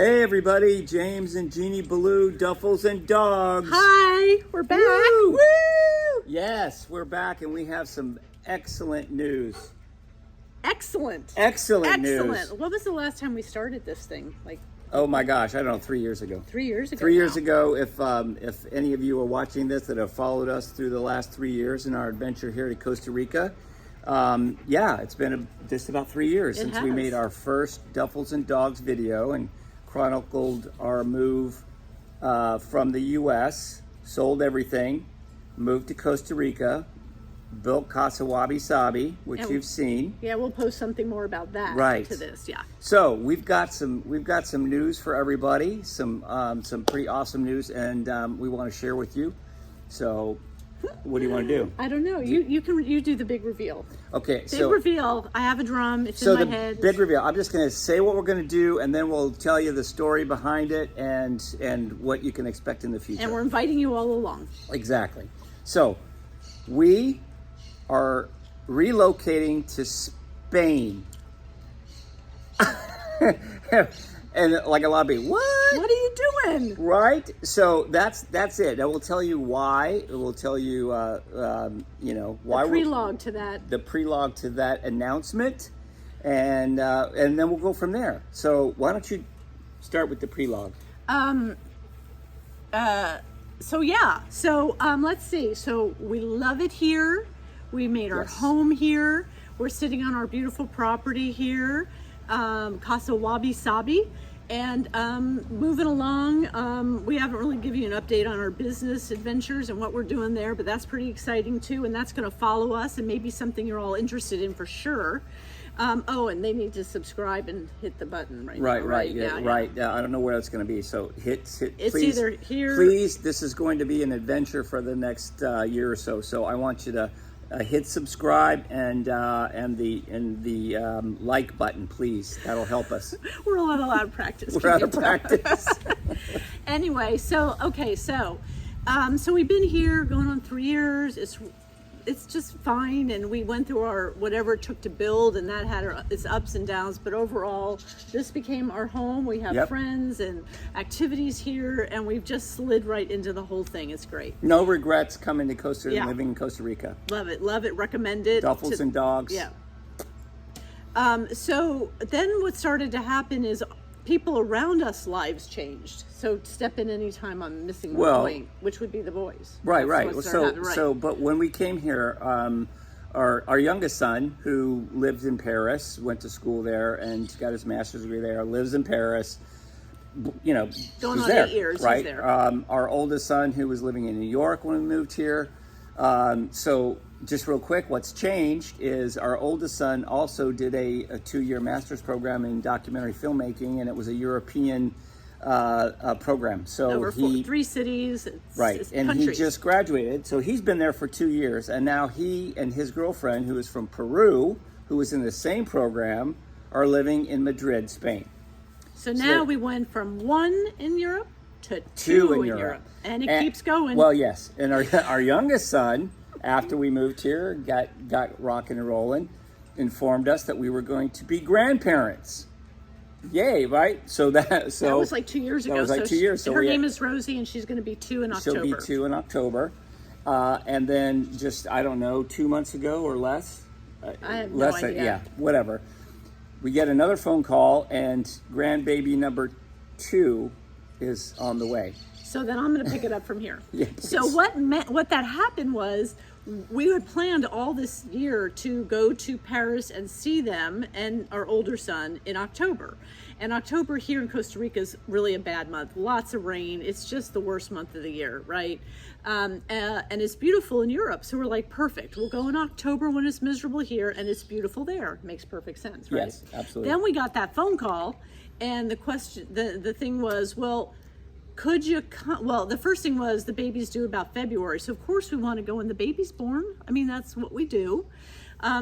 Hey everybody, James and Jeanne, Duffels and Dogs. Hi, we're back. Woo! Woo! Yes, we're back and we have some excellent news. Excellent. Excellent news. What was the last time we started this thing? Like, oh my gosh, I don't know, 3 years ago. 3 years ago. 3 years ago, if any of you are watching this that have followed us through the last 3 years in our adventure here to Costa Rica, it's been just about 3 years since we made our first Duffels and Dogs video and chronicled our move from the U.S., sold everything, moved to Costa Rica, built Casa Wabi Sabi, which you've seen. Yeah, we'll post something more about that to this. Yeah. So we've got some news for everybody, some pretty awesome news, and we want to share with you. So, what do you want to do? I don't know. You do the big reveal. Okay. Big reveal. I have a drum. It's in my head. Big reveal. I'm just going to say what we're going to do, and then we'll tell you the story behind it and what you can expect in the future. And we're inviting you all along. Exactly. So, we are relocating to Spain. And like a lot of people, what? What are you doing? Right? So that's it. I will tell you why. It will tell you, why. The prelogue to that. The prelogue to that announcement, and then we'll go from there. So why don't you start with the prelogue? Let's see. So we love it here. We made our home here. We're sitting on our beautiful property here, Casa Wabi Sabi, and moving along. We haven't really given you an update on our business adventures and what we're doing there, but that's pretty exciting too, and that's going to follow us and maybe something you're all interested in for sure. And they need to subscribe and hit the button right. Yeah. I don't know where it's going to be, so hit. It's please, either here. Please, this is going to be an adventure for the next year or so. So I want you to hit subscribe and the like button, please. That'll help us. We're a little out of practice. We're out of practice. Anyway, so we've been here going on 3 years. It's just fine, and we went through our whatever it took to build, and that had its ups and downs, but overall this became our home. We have friends and activities here, and we've just slid right into the whole thing. It's great. No regrets coming to living in Costa Rica. Love it, recommend it. Duffels and Dogs. So then what started to happen is people around us lives changed. So step in anytime I'm missing the point, which would be the boys. Right. But when we came here, our youngest son, who lived in Paris, went to school there and got his master's degree there, lives in Paris, going on 8 years, right? He's there. Our oldest son, who was living in New York when we moved here. So just real quick, what's changed is our oldest son also did a 2-year master's program in documentary filmmaking, and it was a European program. So over 3 cities, and countries. He just graduated. So he's been there for 2 years, and now he and his girlfriend, who is from Peru, who was in the same program, are living in Madrid, Spain. So now we went from 1 in Europe to 2 in Europe. And it keeps going. Well, yes. And our youngest son, after we moved here, got rocking and rolling, informed us that we were going to be grandparents. Yay, right? That was like 2 years ago. That was like 2 years. So her name is Rosie, and she's going to be 2 in October. She'll be 2 in October. And then just, 2 months ago or less. I have no idea. Yeah, whatever. We get another phone call, and grandbaby number 2 is on the way. So then I'm going to pick it up from here. Yes. So what that happened was we had planned all this year to go to Paris and see them and our older son in October. And October here in Costa Rica is really a bad month. Lots of rain. It's just the worst month of the year, right? And it's beautiful in Europe. So we're like, perfect. We'll go in October when it's miserable here and it's beautiful there. Makes perfect sense, right? Yes, absolutely. Then we got that phone call, and the thing was, well, could you come? Well, the first thing was the baby's due about February. So of course we want to go when the baby's born. I mean, that's what we do.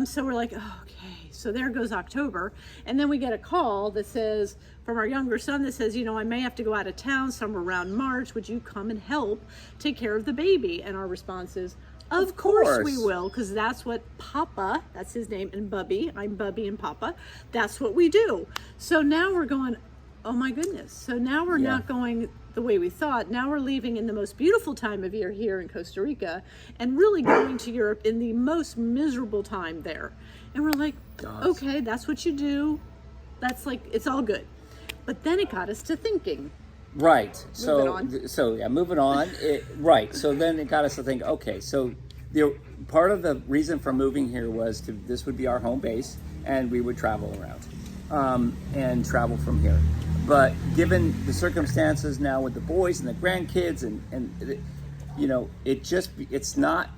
So we're like, oh, okay, so there goes October. And then we get a call that says, from our younger son, that says, I may have to go out of town somewhere around March. Would you come and help take care of the baby? And our response is, of course we will, because that's what Papa, that's his name, and Bubby, I'm Bubby and Papa, that's what we do. So now we're going, oh my goodness. So now we're not going the way we thought. Now we're leaving in the most beautiful time of year here in Costa Rica and really going to Europe in the most miserable time there. And we're like, okay, that's what you do. That's like, it's all good. But then it got us to thinking. Right. Moving on. Right. So then it got us to think, okay, so part of the reason for moving here was this would be our home base and we would travel around and travel from here. But given the circumstances now with the boys and the grandkids and you know, it's not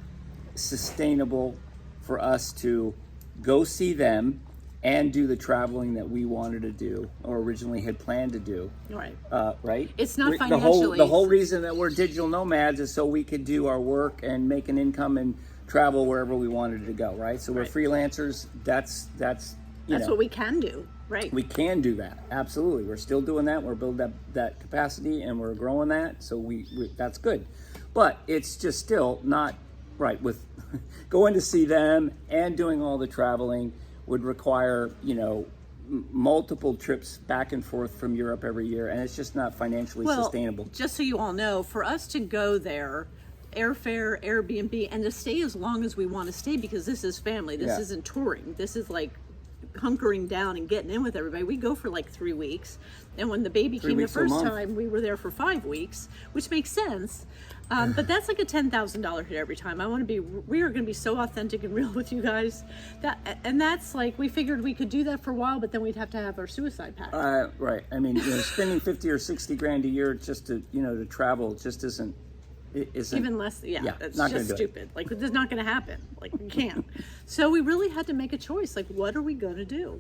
sustainable for us to go see them and do the traveling that we wanted to do or originally had planned to do. Right. Right? It's not financially. The whole reason that we're digital nomads is so we could do our work and make an income and travel wherever we wanted to go, right? So we're freelancers. That's what we can do, right? We can do that. Absolutely. We're still doing that. We're building that capacity and we're growing that. So we that's good. But it's just still not right with going to see them and doing all the traveling would require, you know, multiple trips back and forth from Europe every year, and it's just not financially sustainable. Just so you all know, for us to go there, airfare, Airbnb, and to stay as long as we want to stay, because this is family. This isn't touring. This is like hunkering down and getting in with everybody. We go for like 3 weeks, and when the baby came the first time, we were there for 5 weeks, which makes sense. But that's like a $10,000 hit every time. We are going to be so authentic and real with you guys. That's like, we figured we could do that for a while, but then we'd have to have our suicide pact. Right. I mean, spending 50 or 60 grand a year just to travel just isn't even less. Yeah, it's not just stupid. Like, it's not going to happen. Like, we can't. So we really had to make a choice. Like, what are we going to do?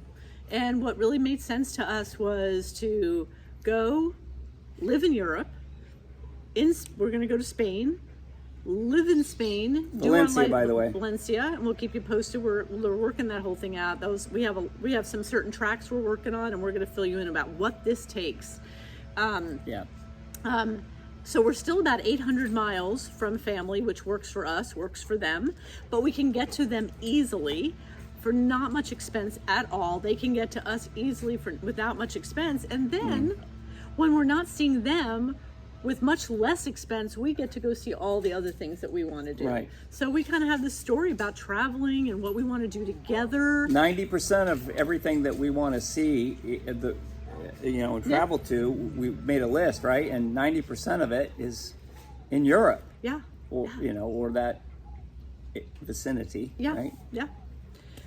And what really made sense to us was to go live in Europe. We're going to go to Spain, live in Spain. Valencia, by the way. Valencia, and we'll keep you posted. We're working that whole thing out. We have some certain tracks we're working on, and we're going to fill you in about what this takes. So we're still about 800 miles from family, which works for us, works for them, but we can get to them easily for not much expense at all. They can get to us easily without much expense, and then when we're not seeing them with much less expense, we get to go see all the other things that we want to do. Right. So we kind of have this story about traveling and what we want to do together. 90% of everything that we want to see, and travel to, we made a list, right? And 90% of it is in Europe. Yeah. Or that vicinity. Yeah. Right? Yeah.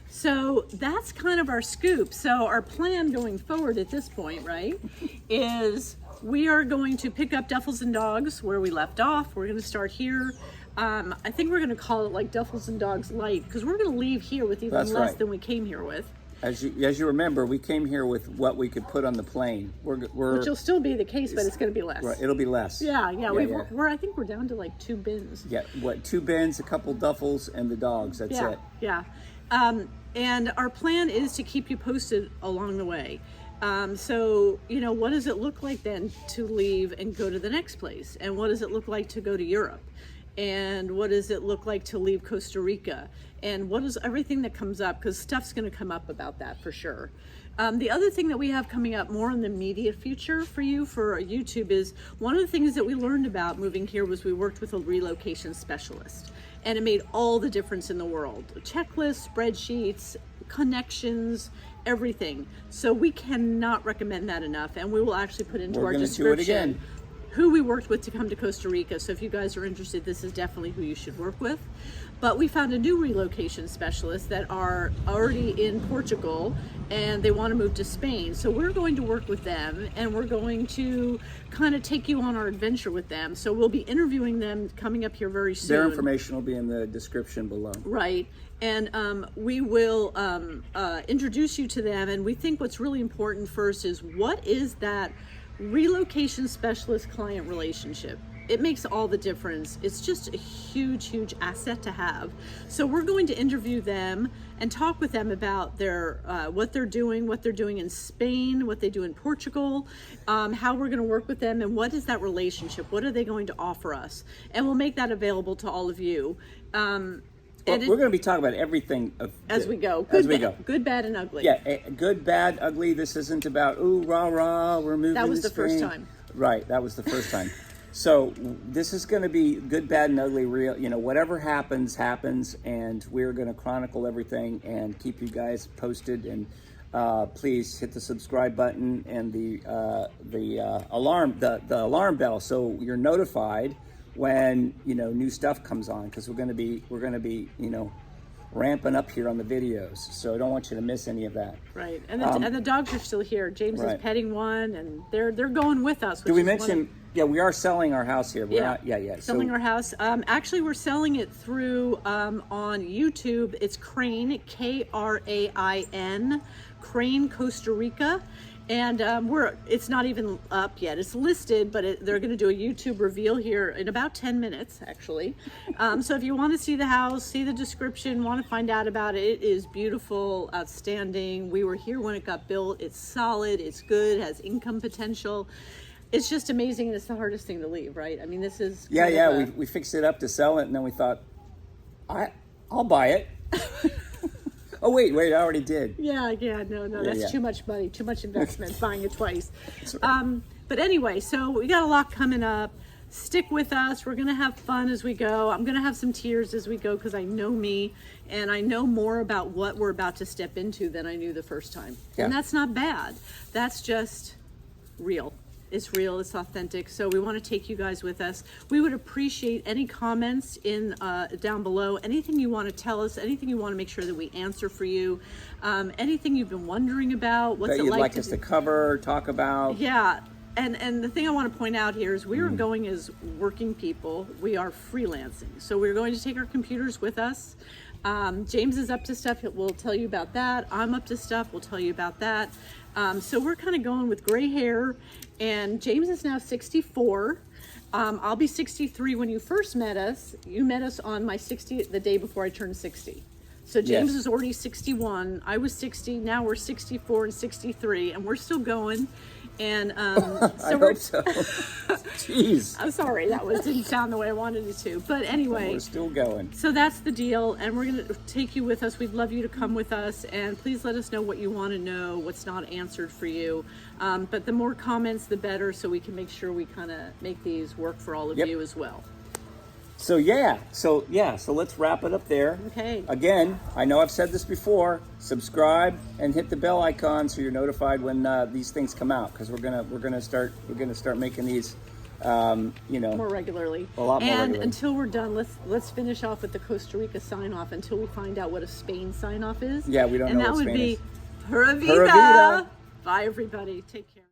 So that's kind of our scoop. So our plan going forward at this point, right, is we are going to pick up Duffels and Dogs where we left off. We're going to start here. I think we're going to call it like Duffels and Dogs Light, because we're going to leave here with even less than we came here with. As you remember, we came here with what we could put on the plane. Which will still be the case, but it's going to be less. Right, it'll be less. Yeah. I think we're down to like 2 bins. Yeah, 2 bins, a couple Duffels, and the dogs. That's it. Yeah. And our plan is to keep you posted along the way. So, what does it look like then to leave and go to the next place? And what does it look like to go to Europe? And what does it look like to leave Costa Rica? And what is everything that comes up? Because stuff's going to come up about that for sure. The other thing that we have coming up more in the immediate future for you for YouTube is one of the things that we learned about moving here was we worked with a relocation specialist. And it made all the difference in the world. Checklists, spreadsheets, connections, everything. So we cannot recommend that enough. And we will actually put into our description who we worked with to come to Costa Rica. So if you guys are interested, this is definitely who you should work with. But we found a new relocation specialist that are already in Portugal and they want to move to Spain. So we're going to work with them and we're going to kind of take you on our adventure with them. So we'll be interviewing them coming up here very soon. Their information will be in the description below. Right. And we will introduce you to them. And we think what's really important first is what is that relocation specialist client relationship? It makes all the difference. It's just a huge, huge asset to have. So we're going to interview them and talk with them about their what they're doing in Spain, what they do in Portugal, how we're going to work with them, and what is that relationship? What are they going to offer us? And we'll make that available to all of you. Well, we're going to be talking about everything as we go. Good, bad, and ugly. Yeah, good, bad, ugly. This isn't about, ooh, rah, rah, we're moving. That was the first time. Right, that was the first time. So this is going to be good, bad, and ugly, real. You know, whatever happens, and we're going to chronicle everything and keep you guys posted. And please hit the subscribe button and the alarm bell, so you're notified when new stuff comes on, because we're going to be ramping up here on the videos, so I don't want you to miss any of that. Right, and the dogs are still here. James is petting one, and they're going with us. Did we mention? Yeah, we are selling our house here. Selling our house. Actually, we're selling it through on YouTube. It's Crane, Krain, Crane, Costa Rica. And it's not even up yet. It's listed, but they're going to do a YouTube reveal here in about 10 minutes, actually. So if you want to see the house, see the description, want to find out about it, it is beautiful, outstanding. We were here when it got built. It's solid, it's good, has income potential. It's just amazing, and it's the hardest thing to leave, right? I mean, this is... We fixed it up to sell it, and then we thought, I'll buy it. Oh, wait, I already did. No, that's too much money, too much investment, buying it twice. Right. But anyway, so we got a lot coming up. Stick with us. We're going to have fun as we go. I'm going to have some tears as we go, because I know me, and I know more about what we're about to step into than I knew the first time. Yeah. And that's not bad. That's just real. It's real, it's authentic. So we want to take you guys with us. We would appreciate any comments down below, anything you want to tell us, anything you want to make sure that we answer for you, anything you've been wondering about, what's that you'd like us to cover, talk about. Yeah, and the thing I want to point out here is we are going as working people. We are freelancing. So we're going to take our computers with us. James is up to stuff. We'll tell you about that. I'm up to stuff. We'll tell you about that. So we're kind of going with gray hair, and James is now 64. I'll be 63. When you first met us, you met us on my 60th, the day before I turned 60. So James is already 61. I was 60. Now we're 64 and 63, and we're still going. And so I hope so. Jeez. I'm sorry, didn't sound the way I wanted it to. But anyway, we're still going. So that's the deal, and we're going to take you with us. We'd love you to come with us, and please let us know what you want to know, what's not answered for you. But the more comments, the better, so we can make sure we kind of make these work for all of you as well. So let's wrap it up there. Okay. Again, I know I've said this before. Subscribe and hit the bell icon so you're notified when these things come out, because we're gonna start making these more regularly. A lot more regularly. And until we're done, let's finish off with the Costa Rica sign off until we find out what a Spain sign off is. Yeah, we don't know what Spain is. And that would be Pura Vida. Bye everybody. Take care.